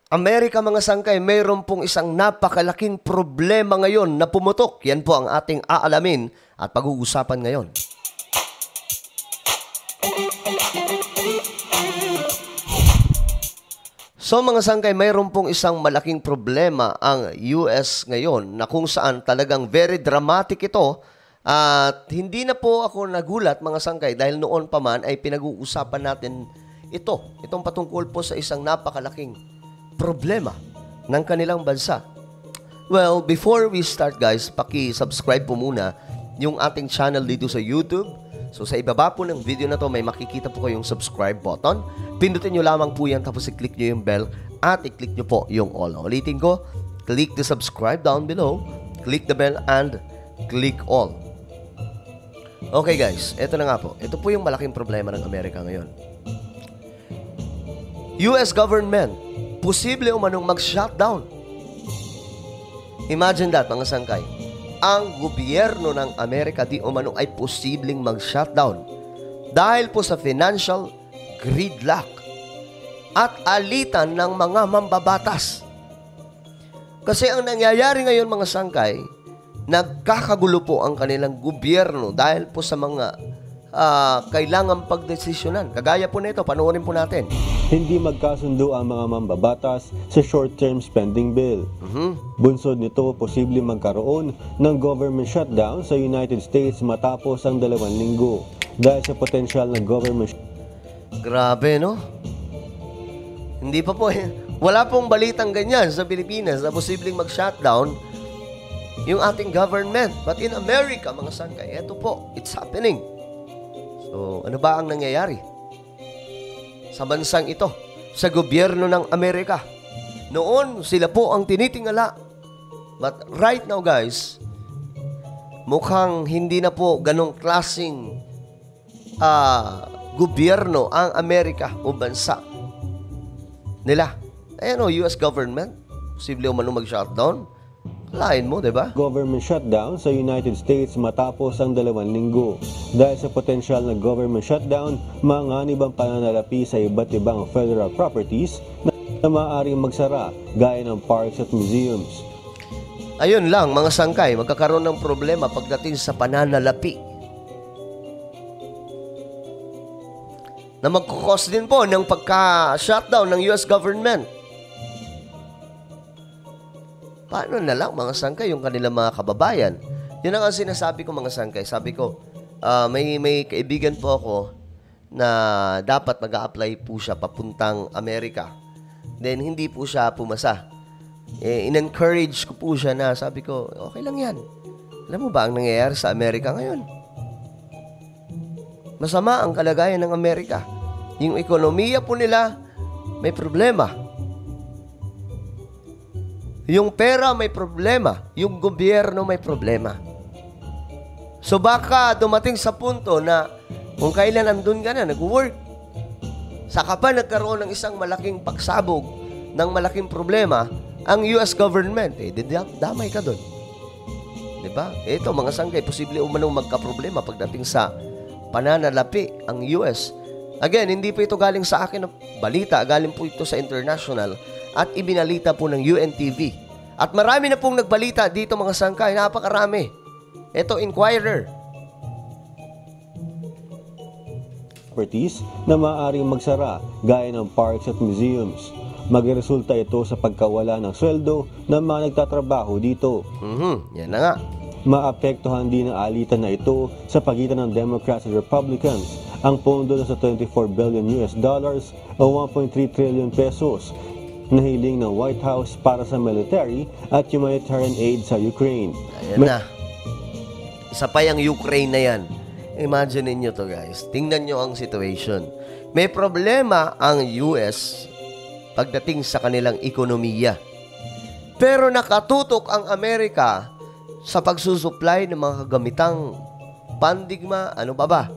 Amerika mga sangkay, mayroon pong isang napakalaking problema ngayon na pumutok. Yan po ang ating aalamin at pag-uusapan ngayon. So mga sangkay, mayroon pong isang malaking problema ang US ngayon na kung saan talagang very dramatic ito. At hindi na po ako nagulat mga sangkay dahil noon pa man ay pinag-uusapan natin itong patungkol po sa isang napakalaking problema ng kanilang bansa. Well, before we start guys, paki-subscribe po muna yung ating channel dito sa YouTube. So sa ibaba po ng video na to may makikita po kayong subscribe button. Pindutin nyo lamang po yan tapos i-click nyo yung bell at i-click nyo po yung all. Ulitin ko, click the subscribe down below, click the bell and click all. Okay guys, ito na nga po. Ito po yung malaking problema ng Amerika ngayon. US government, posible umanong mag-shutdown. Imagine that mga sangkay. Ang gobyerno ng Amerika di umanong ay posibleng mag-shutdown dahil po sa financial gridlock at alitan ng mga mambabatas. Kasi ang nangyayari ngayon mga sangkay, nagkakagulo po ang kanilang gobyerno dahil po sa mga kailangan pagdesisyonan. Kagaya po nito, panoorin po natin. Hindi magkasundo ang mga mambabatas sa short-term spending bill. Bunsod nito, posible magkaroon ng government shutdown sa United States matapos ang 2 linggo dahil sa potensyal na government Grabe, no? Hindi pa po, wala pong balitang ganyan sa Pilipinas na posibleng mag-shutdown yung ating government. But in America, mga sangkay, eto po, it's happening. So, ano ba ang nangyayari sa bansang ito, sa gobyerno ng Amerika? Noon, sila po ang tinitingala. But right now, guys, mukhang hindi na po ganong klaseng gobyerno ang Amerika o bansa nila. Ayan o, US government, posible umanong mag-shutdown. Lain mo, diba? Government shutdown sa United States matapos ang 2 linggo. Dahil sa potensyal na government shutdown, manganib ang pananalapi sa iba't ibang federal properties na maaaring magsara gaya ng parks at museums. Ayun lang, mga sangkay, magkakaroon ng problema pagdating sa pananalapi. Na magkukos din po ng pagka-shutdown ng US government. Paano na lang mga sangkay yung kanilang mga kababayan? Yun ang sinasabi ko mga sangkay. Sabi ko, may kaibigan po ako na dapat mag-a-apply po siya papuntang Amerika. Then hindi po siya pumasa. In-encourage ko po siya na sabi ko, okay lang yan. Alam mo ba ang nangyayari sa Amerika ngayon? Masama ang kalagayan ng Amerika. Yung ekonomiya po nila may problema. Yung pera may problema. Yung gobyerno may problema. So baka dumating sa punto na kung kailan nandun ka na, nag-work, saka pa nagkaroon ng isang malaking pagsabog ng malaking problema ang US government. Damay ka dun. Diba? Ito mga sangkay, posible umanong magka-problema pagdating sa pananalapi ang US. Again, hindi po ito galing sa akin na balita. Galing po ito sa international at ibinalita po ng UNTV. At marami na pong nagbalita dito mga sangkay. Napakarami. Ito, Inquirer. Properties na maaaring magsara gaya ng parks at museums. Magresulta ito sa pagkawala ng sweldo ng mga nagtatrabaho dito. Yan na nga. Maapektuhan din ang alitan na ito sa pagitan ng Democrats at Republicans. Ang pondo na sa 24 billion US dollars o 1.3 trillion pesos na hiling ng White House para sa military at humanitarian aid sa Ukraine. Ayan na. Isa pa yung Ukraine na yan. Imagine niyo to guys. Tingnan niyo ang situation. May problema ang US pagdating sa kanilang ekonomiya. Pero nakatutok ang Amerika sa pagsusupply ng mga kagamitang pandigma, ano ba?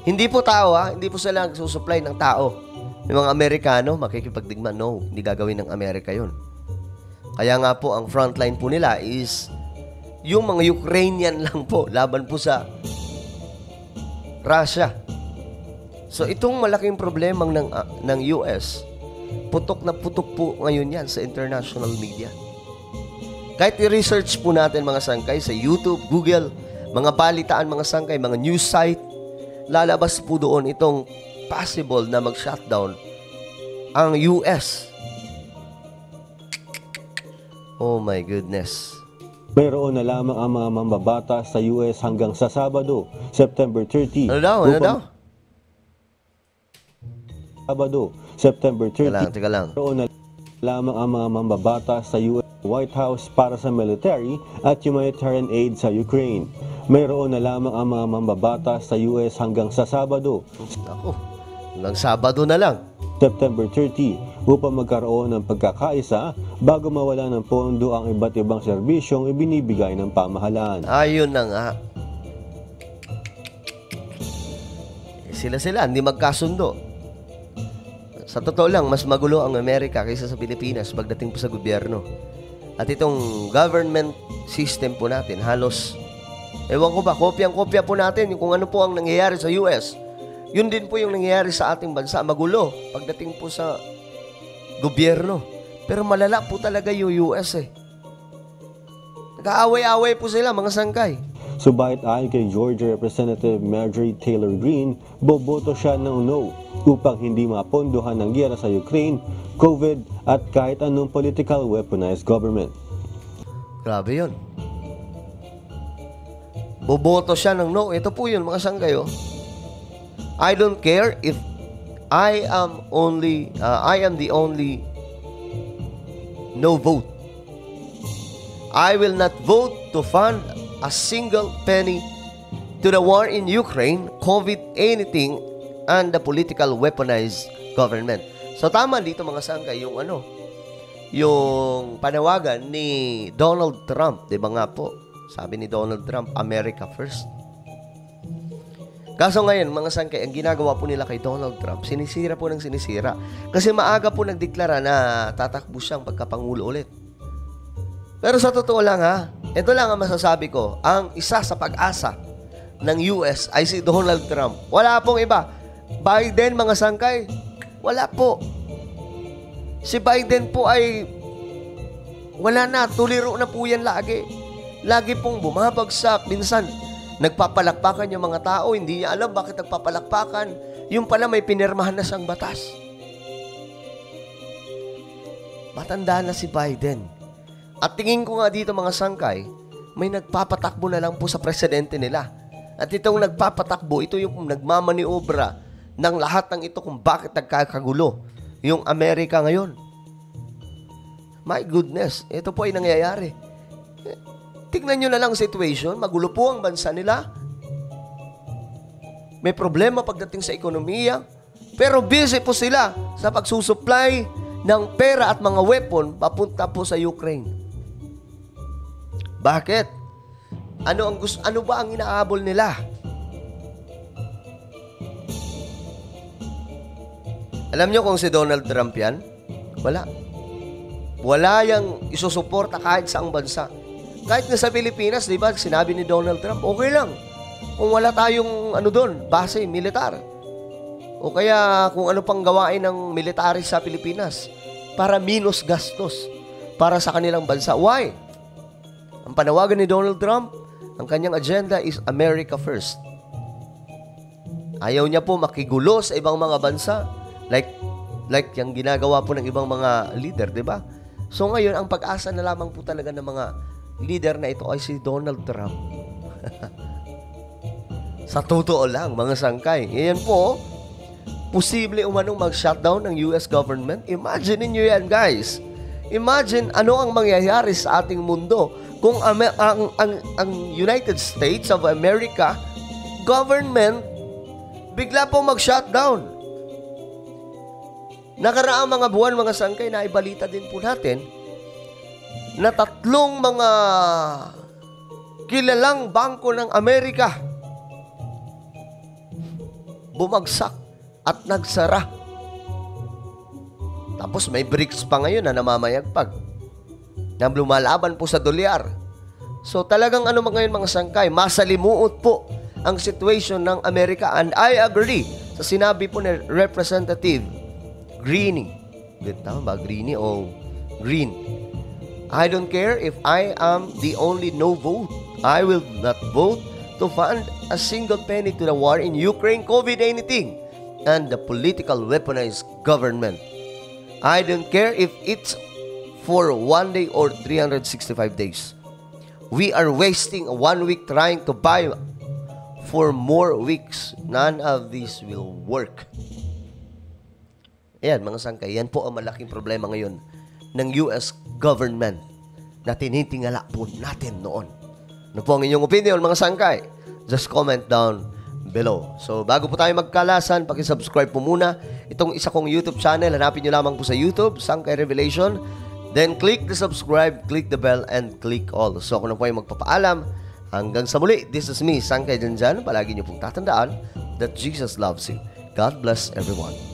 Hindi po tao hindi po sila nagsusupply ng tao. Yung mga Amerikano, makikipagdigma, no, hindi gagawin ng Amerika yun. Kaya nga po, ang frontline po nila is yung mga Ukrainian lang po, laban po sa Russia. So, itong malaking problema ng US putok na putok po ngayon yan sa international media. Kahit i-research po natin mga sangkay sa YouTube, Google, mga balitaan mga sangkay, mga news site, lalabas po doon itong possible na mag-shutdown ang US. Oh my goodness. Mayroon na lamang ang mga mambabatas sa US hanggang sa Sabado, September 30. Ano daw? Sabado, September 30. Teka lang. Mayroon na lamang ang mga mambabatas sa US White House para sa military at humanitarian aid sa Ukraine. Mayroon na lamang ang mga mambabatas sa US hanggang sa Sabado. Ako, hanggang Sabado na lang. September 30 upang magkaroon ng pagkakaisa bago mawala ng pondo ang iba't ibang serbisyong ibinibigay ng pamahalaan. Ayun na nga. Sila, hindi magkasundo. Sa totoo lang, mas magulo ang Amerika kaysa sa Pilipinas pagdating po sa gobyerno. At itong government system po natin, halos, ewan ko ba, kopyang-kopya po natin kung ano po ang nangyayari sa US. Yun din po yung nangyayari sa ating bansa. Magulo pagdating po sa gobyerno. Pero malala po talaga yung US eh. Nag-aaway-aaway po sila, mga sangkay. Subalit ayon kay Georgia Representative Marjorie Taylor Greene, boboto siya ng no upang hindi mapondohan ng giyera sa Ukraine, COVID at kahit anong political weaponized government. Grabe yun. Boboto siya ng no. Ito po yun, mga sangkay oh. I don't care if I am the only no vote. I will not vote to fund a single penny to the war in Ukraine, COVID, anything, and the political weaponized government. So tama dito mga sangkay yung yung panawagan ni Donald Trump, 'di ba nga po? Sabi ni Donald Trump, America first. Kaso ngayon, mga sangkay, ang ginagawa po nila kay Donald Trump, sinisira po ng sinisira. Kasi maaga po nagdeklara na tatakbo siyang pagkapangulo ulit. Pero sa totoo lang ha, ito lang ang masasabi ko, ang isa sa pag-asa ng US ay si Donald Trump. Wala pong iba. Biden, mga sangkay, wala po. Si Biden po ay wala na, tuliro na po yan lagi. Lagi pong bumabagsak, minsan nagpapalakpakan yung mga tao, hindi niya alam bakit nagpapalakpakan. Yung pala may pinirmahan na siyang batas. Matanda na si Biden. At tingin ko nga dito mga sangkay, may nagpapatakbo na lang po sa presidente nila. At itong nagpapatakbo, ito yung nagmamaniobra ng lahat ng ito kung bakit nagkakagulo yung Amerika ngayon. My goodness, ito po ay nangyayari. Tignan nyo na lang situation, magulo po ang bansa nila. May problema pagdating sa ekonomiya, pero busy po sila sa pagsusupply ng pera at mga weapon papunta po sa Ukraine. Bakit? Ano ba ang inaabol nila? Alam nyo kung si Donald Trump yan? Wala. Wala yang isusuporta kahit saang bansa. Kahit nga sa Pilipinas, di ba, sinabi ni Donald Trump, okay lang. Kung wala tayong doon, base, militar. O kaya kung ano pang gawain ng military sa Pilipinas para minus gastos para sa kanilang bansa. Why? Ang panawagan ni Donald Trump, ang kanyang agenda is America first. Ayaw niya po makigulo sa ibang mga bansa like yung ginagawa po ng ibang mga leader, di ba? So ngayon, ang pag-asa na lamang po talaga ng mga leader na ito ay si Donald Trump. Sa totoo lang, mga sangkay. Iyan po, posible umanong mag-shutdown ng US government. Imagine niyo yan, guys. Imagine ano ang mangyayari sa ating mundo kung ang United States of America government bigla po mag-shutdown. Nakaraang mga buwan, mga sangkay, na ibalita din po natin na 3 mga kilalang bangko ng Amerika bumagsak at nagsara. Tapos may BRICS pa ngayon na namamayagpag na lumalaban po sa dolyar. So talagang ngayon mga sangkay, masalimuot po ang situation ng Amerika. And I agree sa sinabi po ni Representative Greene Tama ba? Greenie o green. I don't care if I am the only no vote. I will not vote to fund a single penny to the war in Ukraine, COVID, anything, and the political weaponized government. I don't care if it's for 1 day or 365 days. We are wasting 1 week trying to buy for more weeks. None of this will work. Ayan, mga sangkay, yan po ang malaking problema ngayon ng US government na tinitingala po natin noon. Ano po ang inyong opinion, mga sangkay? Just comment down below. So, bago po tayo magkalasan, pakisubscribe po muna itong isa kong YouTube channel. Hanapin nyo lamang po sa YouTube, Sangkay Revelation. Then, click the subscribe, click the bell, and click all. So, ako na po ay magpapaalam. Hanggang sa muli, this is me, Sangkay Janjan. Palagi nyo pong tatandaan that Jesus loves you. God bless everyone.